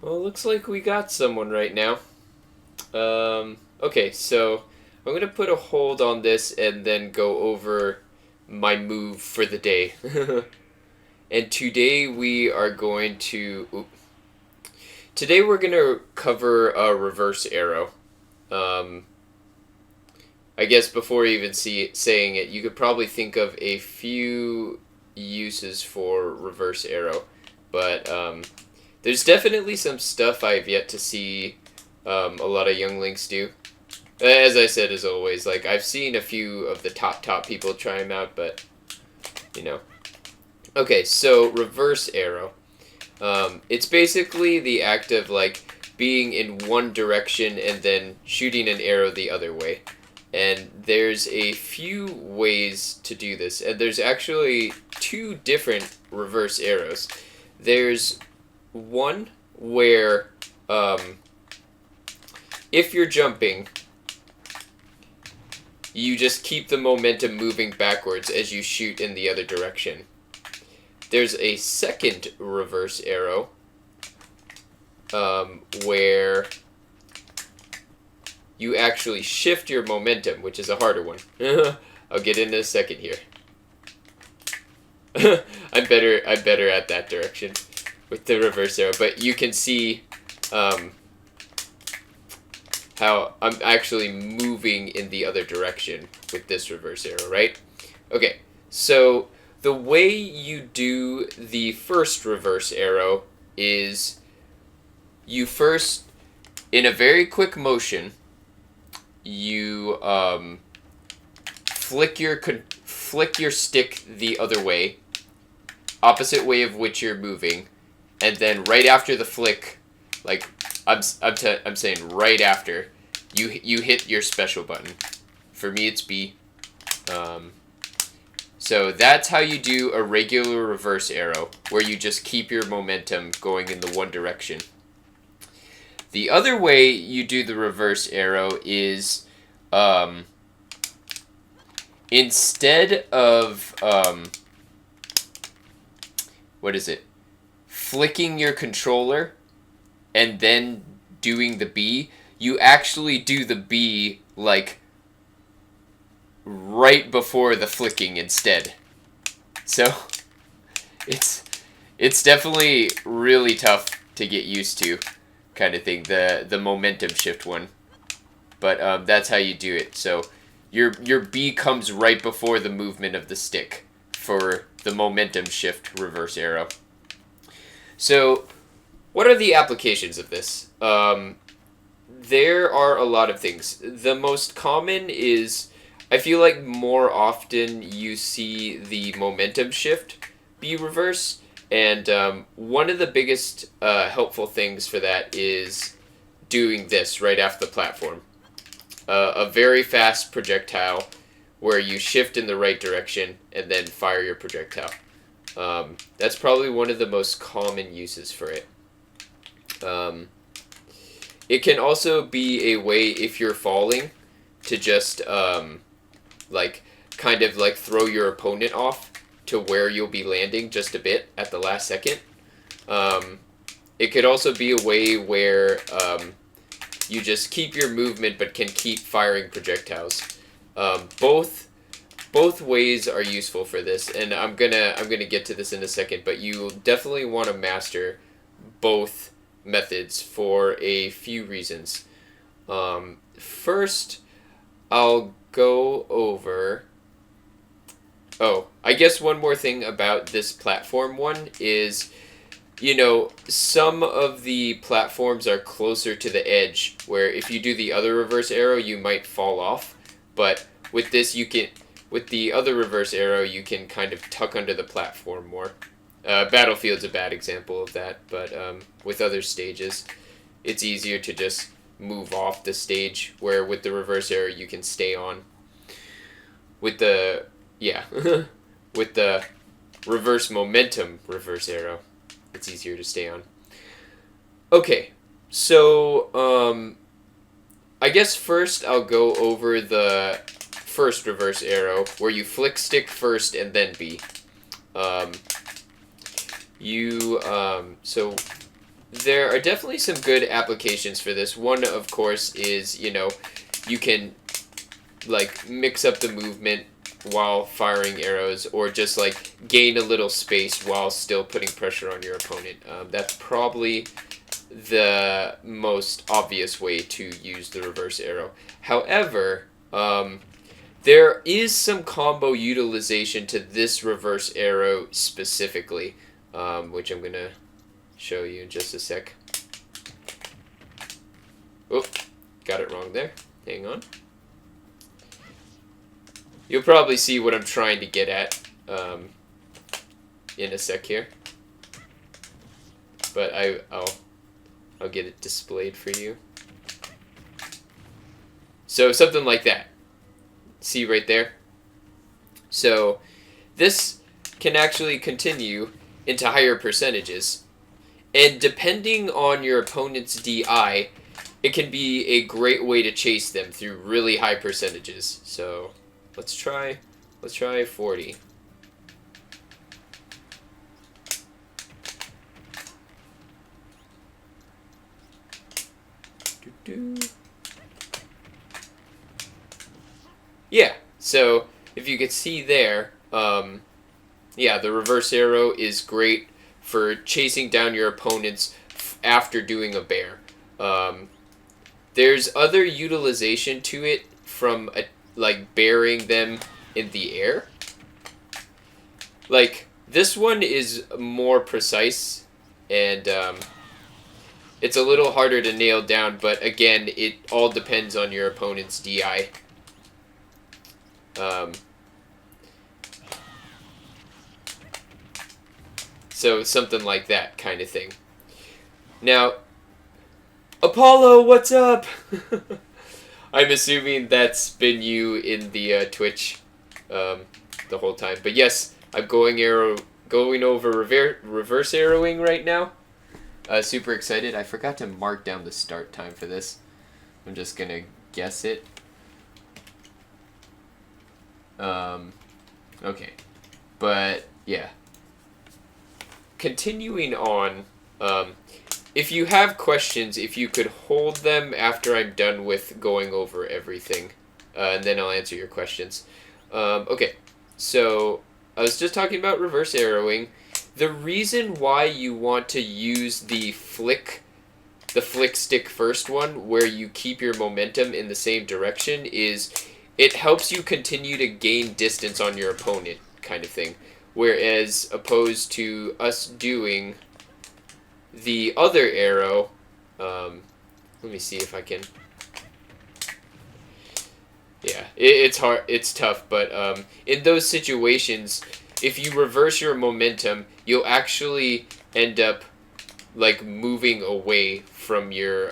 Well, looks like we got someone right now. Okay, so I'm gonna put a hold on this and then go over my move for the day. And today we are going to. Today we're gonna cover a reverse arrow. Um, I guess before even saying it, you could probably think of a few uses for reverse arrow, but there's definitely some stuff I've yet to see a lot of younglings do. As I said, as always, like I've seen a few of the top people try them out, but you know. Okay, so reverse arrow. It's basically the act of like being in one direction and then shooting an arrow the other way. And there's a few ways to do this, and there's actually two different reverse arrows. There's one where if you're jumping, you just keep the momentum moving backwards as you shoot in the other direction. There's a second reverse arrow where you actually shift your momentum, which is a harder one. I'll get into a second here. I'm better at that direction with the reverse arrow, but you can see how I'm actually moving in the other direction with this reverse arrow, right? Okay, so the way you do the first reverse arrow is you first, in a very quick motion, you flick your stick the other way, opposite way of which you're moving, and then right after the flick, like I'm saying right after, you hit your special button. For me, it's B. So that's how you do a regular reverse arrow, where you just keep your momentum going in the one direction. The other way you do the reverse arrow is instead of what is it? Flicking your controller and then doing the B, you actually do the B like right before the flicking instead. So it's definitely really tough to get used to, kind of thing. The momentum shift one, but that's how you do it. So your B comes right before the movement of the stick for the momentum shift reverse arrow. So what are the applications of this? There are a lot of things. The most common is, I feel like more often you see the momentum shift be reverse, and one of the biggest helpful things for that is doing this right after the platform. A very fast projectile where you shift in the right direction and then fire your projectile. That's probably one of the most common uses for it. It can also be a way, if you're falling, to just like kind of like throw your opponent off to where you'll be landing just a bit at the last second. It could also be a way where you just keep your movement but can keep firing projectiles. Both ways are useful for this, and I'm gonna get to this in a second. But you definitely want to master both methods for a few reasons. First, I'll go over. Oh, I guess one more thing about this platform one is, some of the platforms are closer to the edge, where if you do the other reverse arrow, you might fall off. But with this, with the other reverse arrow, you can kind of tuck under the platform more. Battlefield's a bad example of that, but with other stages, it's easier to just move off the stage, where with the reverse arrow, you can stay on. With the, yeah, with the reverse momentum reverse arrow, it's easier to stay on. Okay, so I guess first I'll go over the first reverse arrow, where you flick stick first and then B. So there are definitely some good applications for this. One, of course, is, you can, like, mix up the movement while firing arrows, or just, like, gain a little space while still putting pressure on your opponent. That's probably the most obvious way to use the reverse arrow. However, there is some combo utilization to this reverse arrow specifically, which I'm going to show you in just a sec. Oh, got it wrong there. Hang on. You'll probably see what I'm trying to get at in a sec here. But I'll get it displayed for you. So something like that. See right there? So this can actually continue into higher percentages. And depending on your opponent's DI, it can be a great way to chase them through really high percentages. So let's try 40. Yeah, so if you could see there, yeah, the reverse arrow is great for chasing down your opponents after doing a bear. There's other utilization to it from like bearing them in the air. Like this one is more precise, and it's a little harder to nail down, but again, it all depends on your opponent's DI. So something like that kind of thing. Now, Apollo, what's up? I'm assuming that's been you in the Twitch the whole time. But yes, I'm going over reverse arrowing right now. Super excited. I forgot to mark down the start time for this. I'm just gonna guess it. Okay. But yeah. Continuing on, if you have questions, if you could hold them after I'm done with going over everything, and then I'll answer your questions. Okay, so I was just talking about reverse arrowing. The reason why you want to use the flick stick first one, where you keep your momentum in the same direction, is it helps you continue to gain distance on your opponent, kind of thing. Whereas opposed to us doing the other arrow, let me see if I can. Yeah, it's hard, it's tough, but in those situations, if you reverse your momentum, you'll actually end up like moving away from your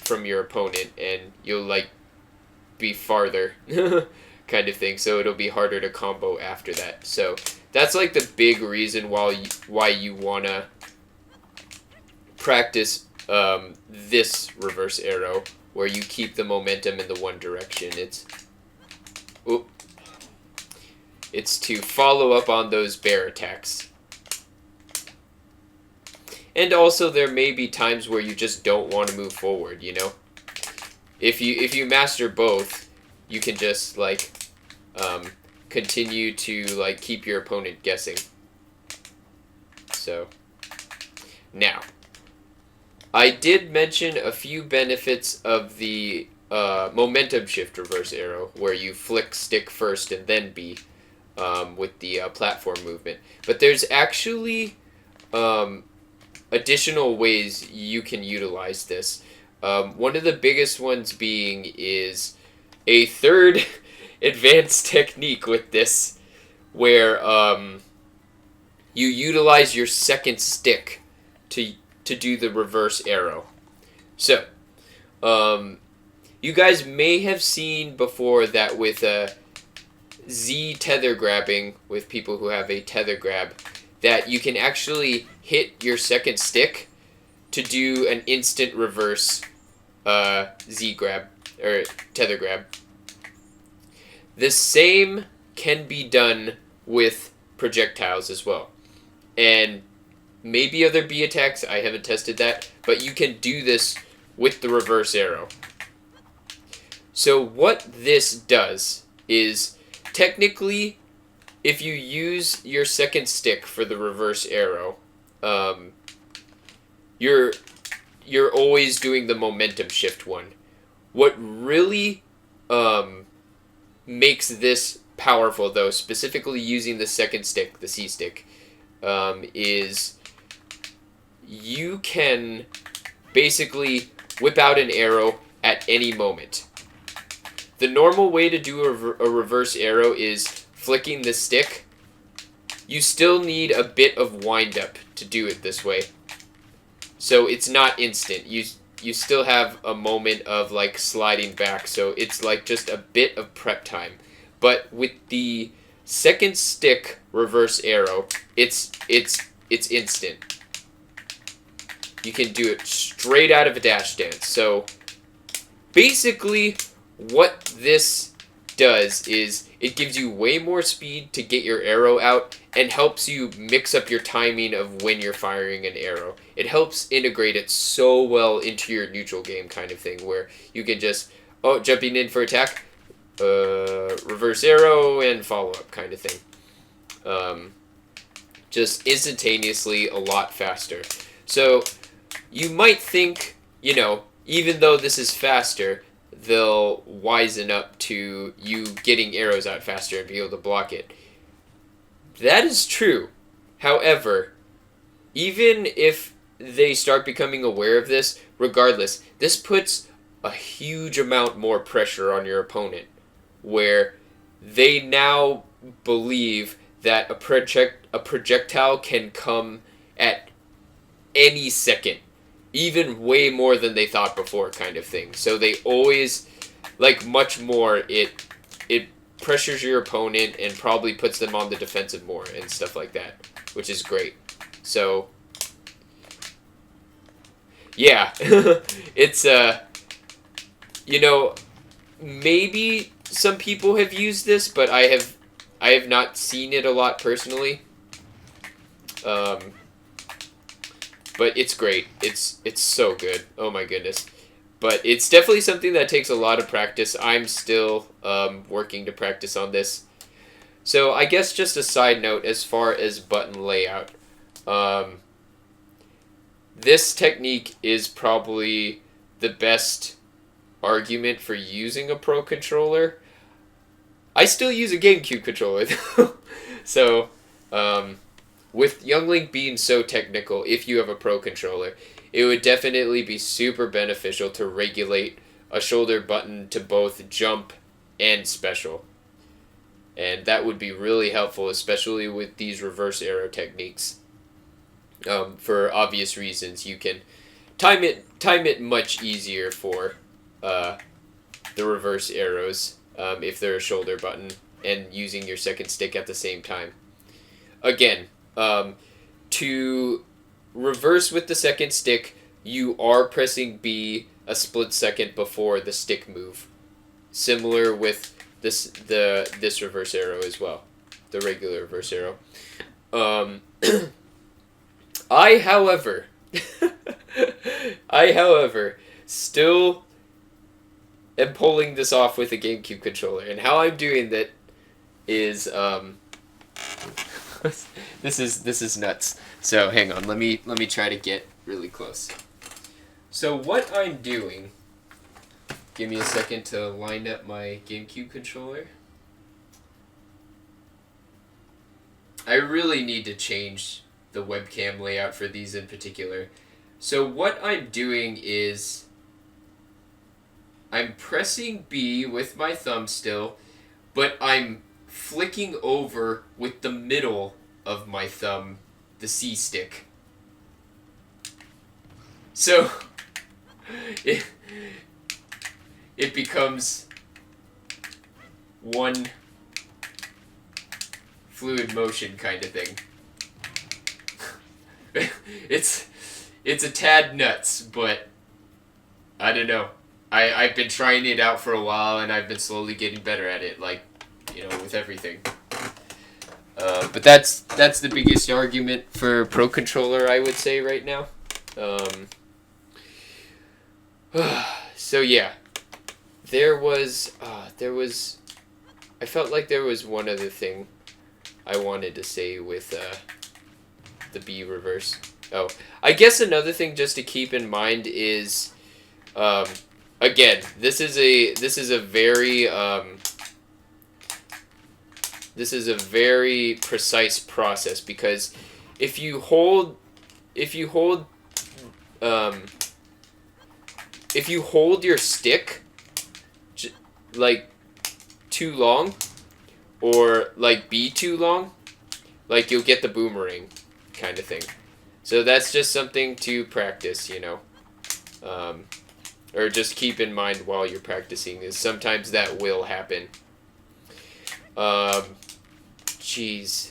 opponent, and you'll like be farther. Kind of thing, so it'll be harder to combo after that. So that's like the big reason why you wanna practice this reverse arrow, where you keep the momentum in the one direction. It's to follow up on those bear attacks. And also there may be times where you just don't want to move forward, you know? If you master both, you can just like continue to like keep your opponent guessing. So now, I did mention a few benefits of the momentum shift reverse arrow, where you flick stick first and then B with the platform movement. But there's actually additional ways you can utilize this. One of the biggest ones being is a third advanced technique with this, where you utilize your second stick to do the reverse arrow. So, you guys may have seen before that with Z tether grabbing, with people who have a tether grab, that you can actually hit your second stick to do an instant reverse Z grab, or tether grab. The same can be done with projectiles as well. And maybe other B attacks. I haven't tested that, but you can do this with the reverse arrow. So what this does is, technically, if you use your second stick for the reverse arrow, you're always doing the momentum shift one. What really makes this powerful, though, specifically using the second stick, the C stick, is you can basically whip out an arrow at any moment. The normal way to do a reverse arrow is flicking the stick. You still need a bit of wind up to do it this way. So it's not instant. You still have a moment of like sliding back, so it's like just a bit of prep time. But with the second stick reverse arrow, it's instant. You can do it straight out of a dash dance. So basically what this does is it gives you way more speed to get your arrow out and helps you mix up your timing of when you're firing an arrow. It helps integrate it so well into your neutral game kind of thing, where you can just, jumping in for attack, reverse arrow, and follow-up kind of thing. Just instantaneously a lot faster. So you might think, even though this is faster, they'll wisen up to you getting arrows out faster and be able to block it. That is true. However, even if they start becoming aware of this, regardless, this puts a huge amount more pressure on your opponent, where they now believe that a projectile can come at any second, even way more than they thought before, kind of thing. So they always, much more, it pressures your opponent and probably puts them on the defensive more and stuff like that, which is great. So, yeah, it's, maybe some people have used this, but I have not seen it a lot personally. But it's great. It's so good. Oh my goodness. But it's definitely something that takes a lot of practice. I'm still working to practice on this. So I guess just a side note as far as button layout. This technique is probably the best argument for using a Pro controller. I still use a GameCube controller though. So, with Young Link being so technical, if you have a Pro controller, it would definitely be super beneficial to regulate a shoulder button to both jump and special. And that would be really helpful, especially with these reverse arrow techniques. For obvious reasons, you can time it much easier for the reverse arrows if they're a shoulder button and using your second stick at the same time. Again, to reverse with the second stick, you are pressing B a split second before the stick move. Similar with this reverse arrow as well, the regular reverse arrow. I, however, still am pulling this off with a GameCube controller, and how I'm doing that is this is nuts. So hang on, let me try to get really close. So what I'm doing, give me a second to line up my GameCube controller. I really need to change the webcam layout for these in particular. So what I'm doing is I'm pressing B with my thumb still, but I'm flicking over with the middle of my thumb, the C stick. So it becomes one fluid motion kind of thing. It's a tad nuts, but I don't know. I've been trying it out for a while, and I've been slowly getting better at it, with everything. But that's the biggest argument for Pro Controller, I would say, right now. So yeah, there was I felt like there was one other thing I wanted to say with the B reverse. Oh, I guess another thing just to keep in mind is, again, this is a very precise process, because if you hold um, your stick like too long, or like B too long, like you'll get the boomerang kind of thing. So that's just something to practice, or just keep in mind while you're practicing, is sometimes that will happen. Jeez.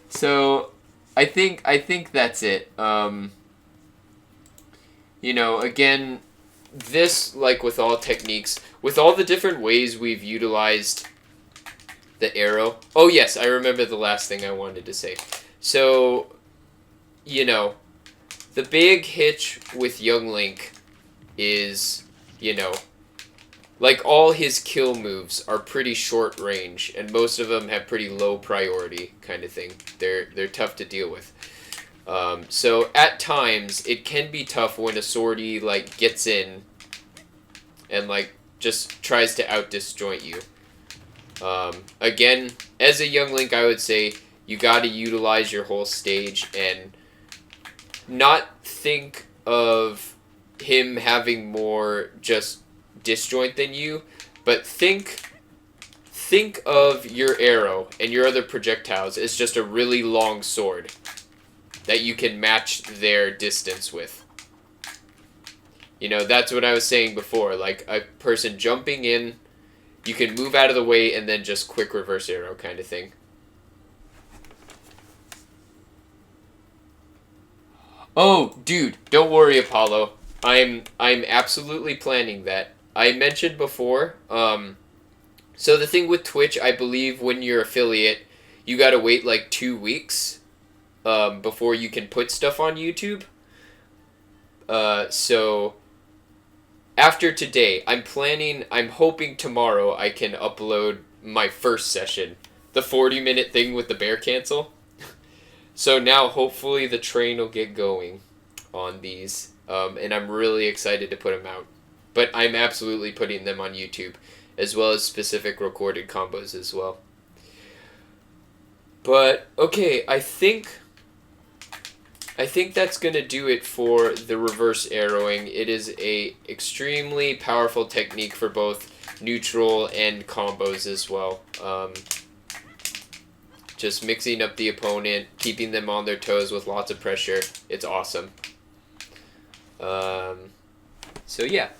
So I think that's it. Again, this, like with all techniques, with all the different ways we've utilized the arrow. Oh yes, I remember the last thing I wanted to say. So, the big hitch with young Link is, like all his kill moves are pretty short range, and most of them have pretty low priority kind of thing. They're tough to deal with. So at times it can be tough when a swordie like gets in and like just tries to out disjoint you. Again, as a young Link, I would say you got to utilize your whole stage and not think of him having more just disjoint than you, but think of your arrow and your other projectiles as just a really long sword that you can match their distance with. That's what I was saying before. Like a person jumping in, you can move out of the way and then just quick reverse arrow kind of thing. Oh, dude, don't worry, Apollo. I'm absolutely planning that. I mentioned before, so the thing with Twitch, I believe when you're affiliate, you gotta wait like 2 weeks before you can put stuff on YouTube. So after today, I'm hoping tomorrow I can upload my first session, the 40-minute thing with the bear cancel. So now hopefully the train will get going on these, and I'm really excited to put them out. But I'm absolutely putting them on YouTube, as well as specific recorded combos as well. But okay, I think that's going to do it for the reverse arrowing. It is a extremely powerful technique for both neutral and combos as well. Just mixing up the opponent, keeping them on their toes with lots of pressure. It's awesome. So yeah,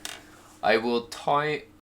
I will